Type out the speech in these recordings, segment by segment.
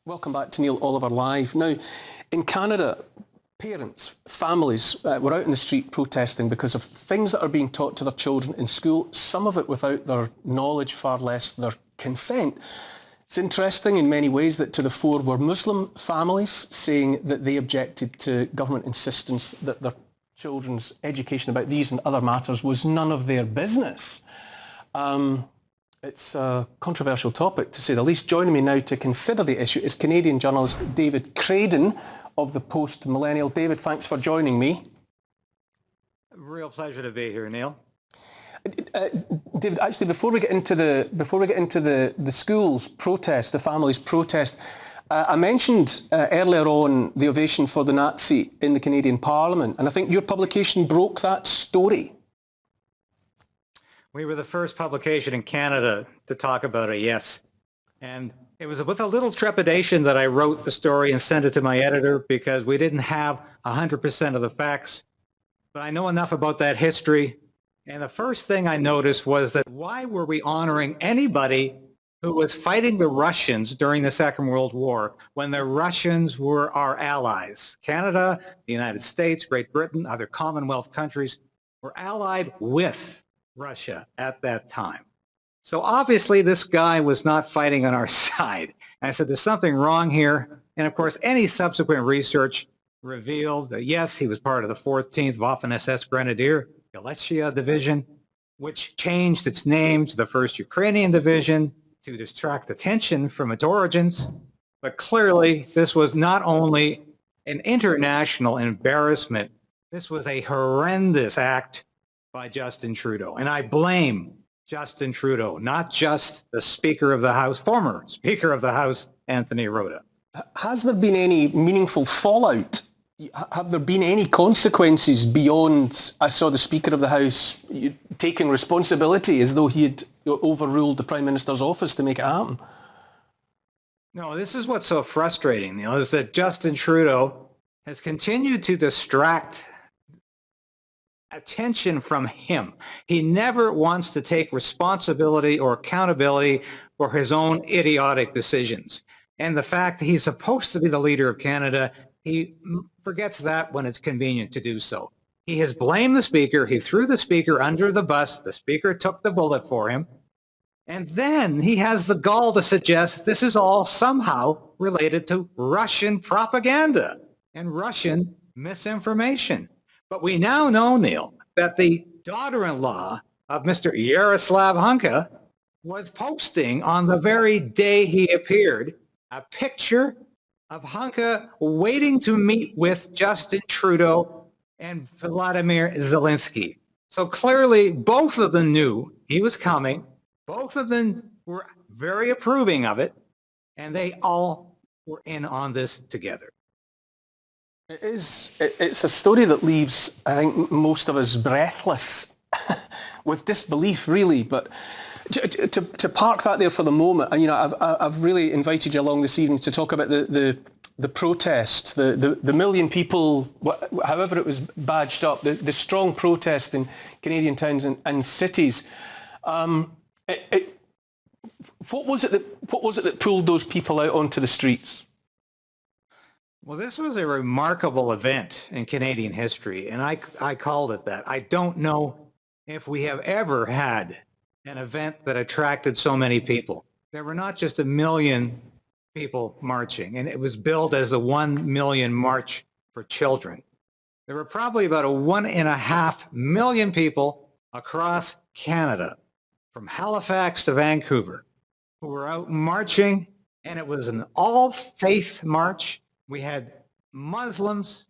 Welcome back to Neil Oliver Live. Now, in Canada, parents, families were out in the street protesting because of things that are being taught to their children in school, some of it without their knowledge, far less their consent. It's interesting in many ways that to the fore were Muslim families saying that they objected to government insistence that their children's education about these and other matters was none of their business. It's a controversial topic, to say the least. Joining me now to consider the issue is Canadian journalist David Crayden of the Post-Millennial. David, thanks for joining me. Real pleasure to be here, Neil. David, actually, before we get into the schools protest, the families protest, I mentioned earlier on the ovation for the Nazi in the Canadian Parliament, and I think your publication broke that story. We were the first publication in Canada to talk about it, yes. And it was with a little trepidation that I wrote the story and sent it to my editor because we didn't have 100% of the facts. But I know enough about that history. And the first thing I noticed was that why were we honoring anybody who was fighting the Russians during the Second World War when the Russians were our allies? Canada, the United States, Great Britain, other Commonwealth countries were allied with Russia at that time. So obviously this guy was not fighting on our side. And I said, there's something wrong here. And of course, any subsequent research revealed that yes, he was part of the 14th Waffen SS Grenadier Galicia Division, which changed its name to the 1st Ukrainian Division to distract attention from its origins. But clearly, this was not only an international embarrassment, this was a horrendous act by Justin Trudeau. And I blame Justin Trudeau, not just the Speaker of the House, former Speaker of the House, Anthony Rota. Has there been any meaningful fallout? Have there been any consequences beyond, I saw the Speaker of the House taking responsibility as though he had overruled the Prime Minister's office to make it happen? No, this is what's so frustrating, Neil, is that Justin Trudeau has continued to distract attention from him. He never wants to take responsibility or accountability for his own idiotic decisions. And the fact that he's supposed to be the leader of Canada, he forgets that when it's convenient to do so. He has blamed the Speaker. He threw the Speaker under the bus. The Speaker took the bullet for him. And then he has the gall to suggest this is all somehow related to Russian propaganda and Russian misinformation. But we now know, Neil, that the daughter-in-law of Mr. Yaroslav Hunka was posting on the very day he appeared a picture of Hunka waiting to meet with Justin Trudeau and Vladimir Zelenskyy. So clearly, both of them knew he was coming. Both of them were very approving of it, and they all were in on this together. It's a story that leaves, I think, most of us breathless with disbelief, really. But to park that there for the moment, and I've really invited you along this evening to talk about the protests, the million people, however it was badged up, the strong protest in Canadian towns and cities. What was it that pulled those people out onto the streets? Well, this was a remarkable event in Canadian history, and I called it that. I don't know if we have ever had an event that attracted so many people. There were not just 1 million people marching, and it was billed as the 1 million March for Children. There were probably about 1.5 million people across Canada, from Halifax to Vancouver, who were out marching, and it was an all-faith march. We had Muslims,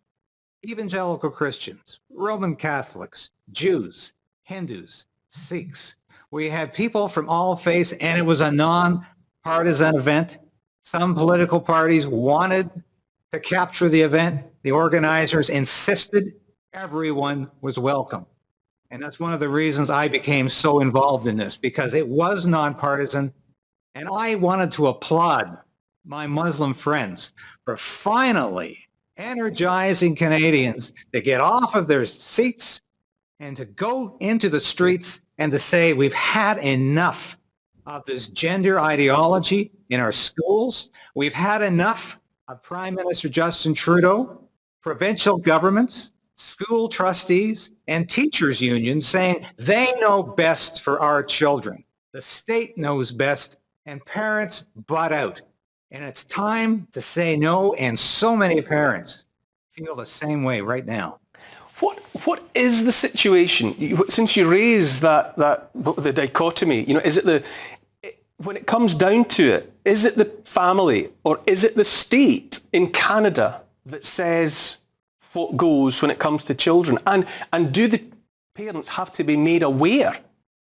evangelical Christians, Roman Catholics, Jews, Hindus, Sikhs. We had people from all faiths, and it was a non-partisan event. Some political parties wanted to capture the event. The organizers insisted everyone was welcome. And that's one of the reasons I became so involved in this, because it was nonpartisan, and I wanted to applaud my Muslim friends for finally energizing Canadians to get off of their seats and to go into the streets and to say we've had enough of this gender ideology in our schools. We've had enough of Prime Minister Justin Trudeau, provincial governments, school trustees, and teachers unions saying they know best for our children. The state knows best, and parents butt out. And it's time to say no, and so many parents feel the same way right now. What is the situation? Since you raised the dichotomy, is it when it comes down to it, is it the family or is it the state in Canada that says what goes when it comes to children? And do the parents have to be made aware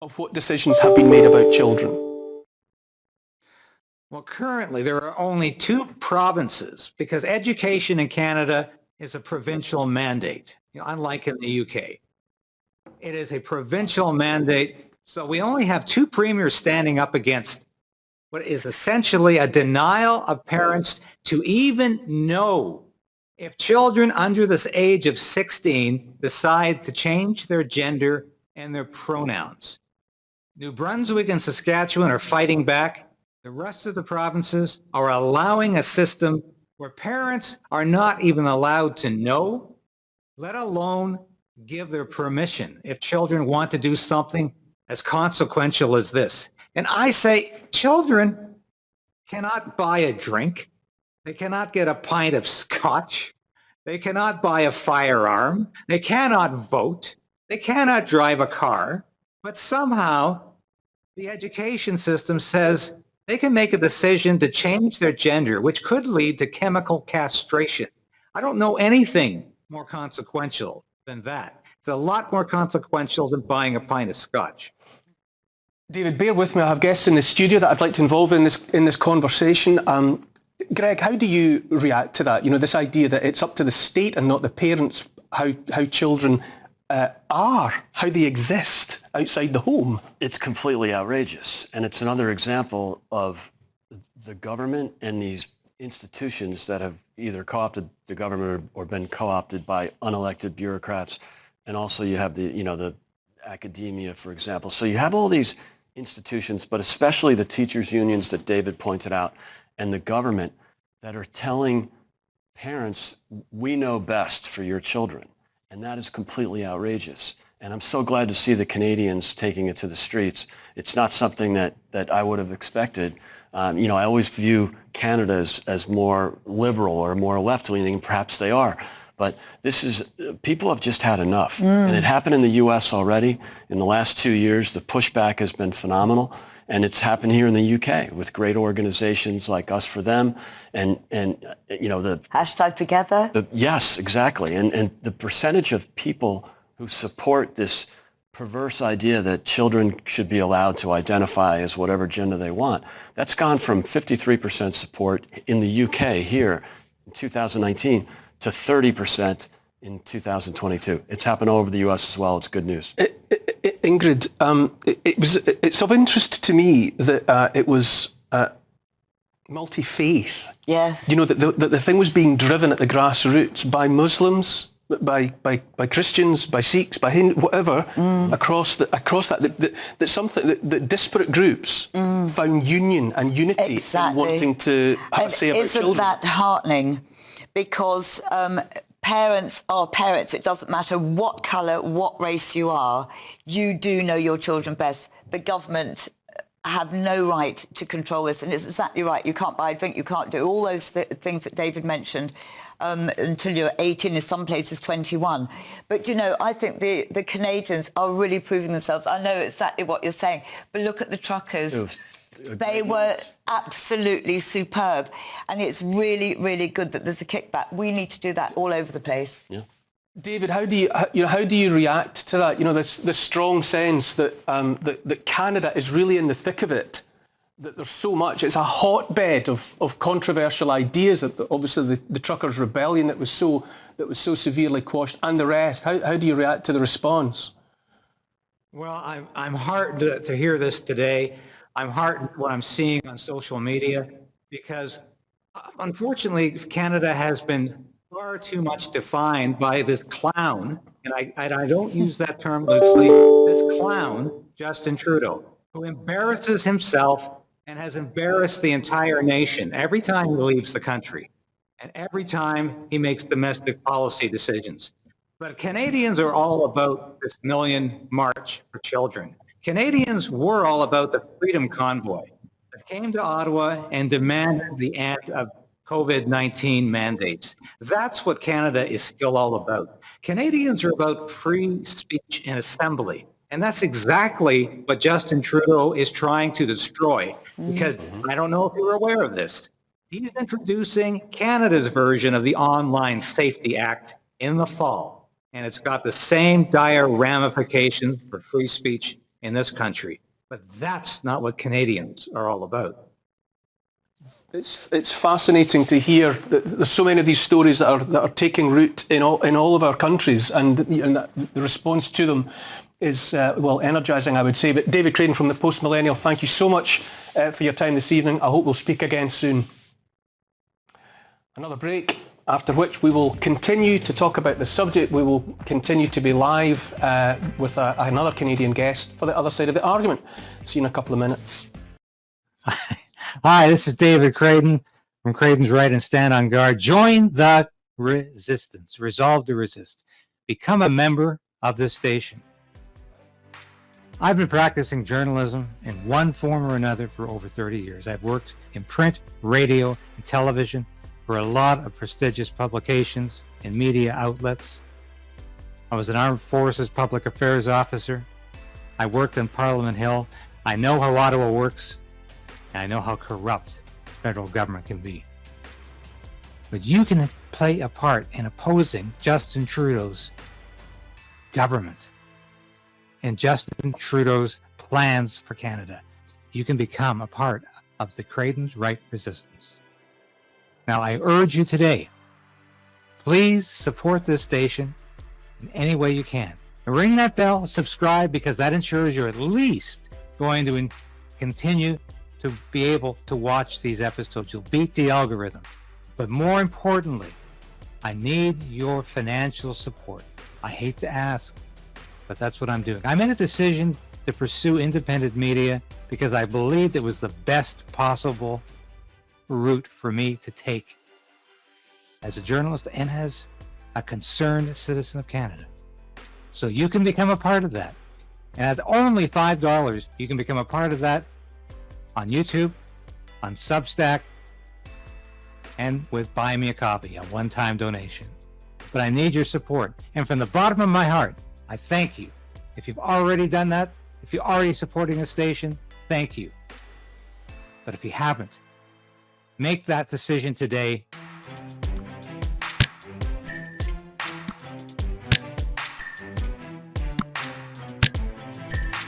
of what decisions have been made about children? Well, currently there are only 2 provinces because education in Canada is a provincial mandate, unlike in the UK. It is a provincial mandate, so we only have 2 premiers standing up against what is essentially a denial of parents to even know if children under this age of 16 decide to change their gender and their pronouns. New Brunswick and Saskatchewan are fighting back. The rest of the provinces are allowing a system where parents are not even allowed to know, let alone give their permission if children want to do something as consequential as this. And I say children cannot buy a drink. They cannot get a pint of scotch. They cannot buy a firearm. They cannot vote. They cannot drive a car. But somehow the education system says they can make a decision to change their gender, which could lead to chemical castration. I don't know anything more consequential than that. It's a lot more consequential than buying a pint of scotch. David, bear with me. I have guests in the studio that I'd like to involve in this conversation. Greg, how do you react to that? This idea that it's up to the state and not the parents how children how they exist outside the home. It's completely outrageous. And it's another example of the government and these institutions that have either co-opted the government or been co-opted by unelected bureaucrats. And also you have the academia, for example. So you have all these institutions, but especially the teachers' unions that David pointed out and the government that are telling parents, we know best for your children. And that is completely outrageous. And I'm so glad to see the Canadians taking it to the streets. It's not something that I would have expected. I always view Canada as more liberal or more left-leaning, and perhaps they are. But people have just had enough. And it happened in the U.S. already. In the last 2 years, the pushback has been phenomenal. And it's happened here in the UK with great organizations like Us for Them and the hashtag Together. Yes, exactly. And the percentage of people who support this perverse idea that children should be allowed to identify as whatever gender they want, that's gone from 53% support in the UK here in 2019 to 30% in 2022. It's happened all over the U.S. as well. It's good news. Ingrid, it's of interest to me that it was multi-faith. Yes. That the thing was being driven at the grassroots by Muslims, by Christians, by Sikhs, by Hindu, whatever, across that something that disparate groups found union and unity in wanting to have a say about children. Isn't that heartening? Because parents are parents. It doesn't matter what colour, what race you are. You do know your children best. The government have no right to control this. And it's exactly right. You can't buy a drink. You can't do all those things that David mentioned until you're 18, in some places 21. But, I think the Canadians are really proving themselves. I know exactly what you're saying. But look at the truckers. They were absolutely superb. And it's really, really good that there's a kickback. We need to do that all over the place. Yeah. David, how do you react to that? This strong sense that that Canada is really in the thick of it. That there's so much. It's a hotbed of controversial ideas. Obviously, the truckers' rebellion that was so severely quashed, and the rest. How do you react to the response? Well, I'm heartened to hear this today. I'm heartened what I'm seeing on social media because, unfortunately, Canada has been far too much defined by this clown, and I don't use that term loosely, this clown, Justin Trudeau, who embarrasses himself and has embarrassed the entire nation every time he leaves the country and every time he makes domestic policy decisions. But Canadians are all about this Million March for Children. Canadians were all about the Freedom Convoy that came to Ottawa and demanded the end of COVID-19 mandates. That's what Canada is still all about. Canadians are about free speech and assembly. And that's exactly what Justin Trudeau is trying to destroy. Because I don't know if you're aware of this. He's introducing Canada's version of the Online Safety Act in the fall. And it's got the same dire ramifications for free speech in this country. But that's not what Canadians are all about. It's fascinating to hear that there's so many of these stories that are taking root in all of our countries, and the response to them is, well, energising, I would say. But David Crayden from the Post Millennial, thank you so much for your time this evening. I hope we'll speak again soon. Another break, after which we will continue to talk about the subject. We will continue to be live with another Canadian guest for the other side of the argument. See you in a couple of minutes. Hi, this is David Crayden from Crayden's Right and Stand on Guard. Join the resistance. Resolve to resist. Become a member of this station. I've been practicing journalism in one form or another for over 30 years. I've worked in print, radio, and television for a lot of prestigious publications and media outlets. I was an Armed Forces Public Affairs officer. I worked on Parliament Hill. I know how Ottawa works. And I know how corrupt federal government can be. But you can play a part in opposing Justin Trudeau's government and Justin Trudeau's plans for Canada. You can become a part of the Crayden's Right resistance. Now, I urge you today, please support this station in any way you can. And ring that bell, subscribe, because that ensures you're at least going to continue to be able to watch these episodes. You'll beat the algorithm. But more importantly, I need your financial support. I hate to ask, but that's what I'm doing. I made a decision to pursue independent media because I believed it was the best possible route for me to take as a journalist and as a concerned citizen of Canada. So you can become a part of that. And at only $5, you can become a part of that on YouTube, on Substack, and with Buy Me a Coffee, a one-time donation. But I need your support. And from the bottom of my heart, I thank you. If you've already done that, if you're already supporting the station, thank you. But if you haven't, make that decision today